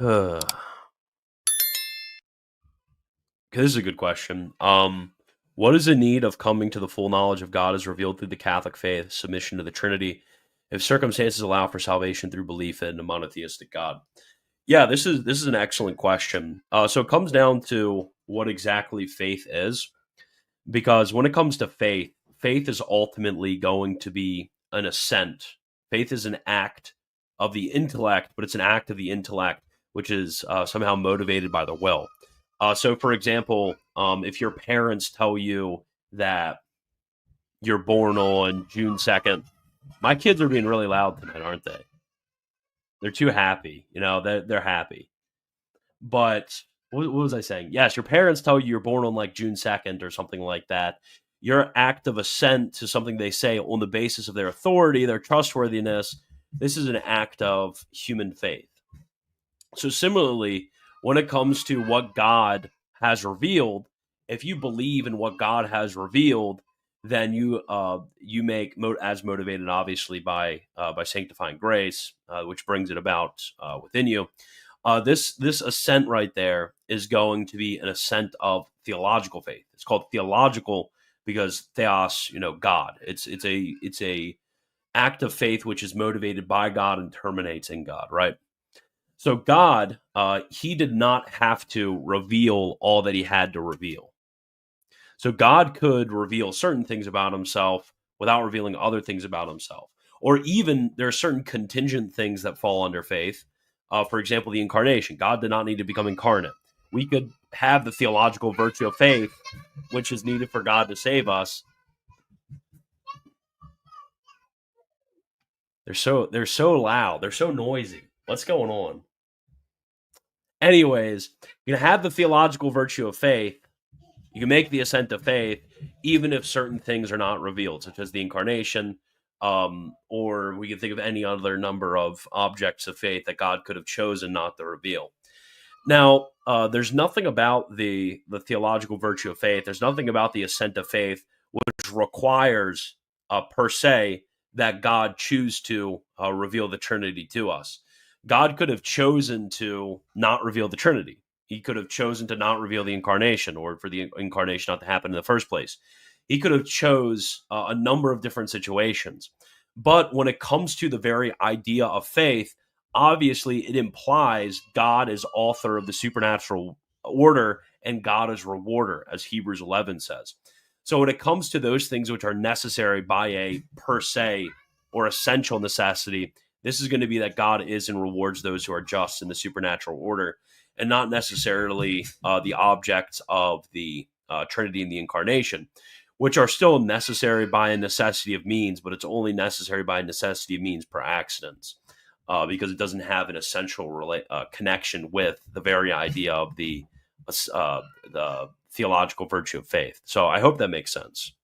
This is a good question. What is the need of coming to the full knowledge of God as revealed through the Catholic faith, submission to the Trinity, if circumstances allow for salvation through belief in a monotheistic God? Yeah, this is an excellent question. So it comes down to what exactly faith is, because when it comes to faith, faith is ultimately going to be an assent. Faith is an act of the intellect, but it's an act of the intellect which is somehow motivated by the will. So, for example, if your parents tell you that you're born on June 2nd, my kids are being really loud tonight, aren't they? They're too happy. They're happy. But what was I saying? Yes, your parents tell you you're born on like June 2nd or something like that. Your act of assent to something they say on the basis of their authority, their trustworthiness, this is an act of human faith. So, similarly, when it comes to what God has revealed, if you believe in what God has revealed, then you make as motivated, obviously, by sanctifying grace, which brings it about within you. This assent right there is going to be an assent of theological faith. It's called theological because theos, God. It's a act of faith which is motivated by God and terminates in God, right? So God, he did not have to reveal all that he had to reveal. So God could reveal certain things about himself without revealing other things about himself. Or even there are certain contingent things that fall under faith. For example, the incarnation. God did not need to become incarnate. We could have the theological virtue of faith, which is needed for God to save us. They're so loud. They're so noisy. What's going on? Anyways, you can have the theological virtue of faith. You can make the assent of faith, even if certain things are not revealed, such as the incarnation, or we can think of any other number of objects of faith that God could have chosen not to reveal. Now, there's nothing about the theological virtue of faith. There's nothing about the assent of faith which requires, per se, that God choose to reveal the Trinity to us. God could have chosen to not reveal the Trinity. He could have chosen to not reveal the incarnation, or for the incarnation not to happen in the first place. He could have chose a number of different situations. But when it comes to the very idea of faith, obviously it implies God is author of the supernatural order and God is rewarder, as Hebrews 11 says. So when it comes to those things which are necessary by a per se or essential necessity, this is going to be that God is and rewards those who are just in the supernatural order, and not necessarily the objects of the Trinity and the incarnation, which are still necessary by a necessity of means, but it's only necessary by a necessity of means per accidents, because it doesn't have an essential connection with the very idea of the theological virtue of faith. So I hope that makes sense.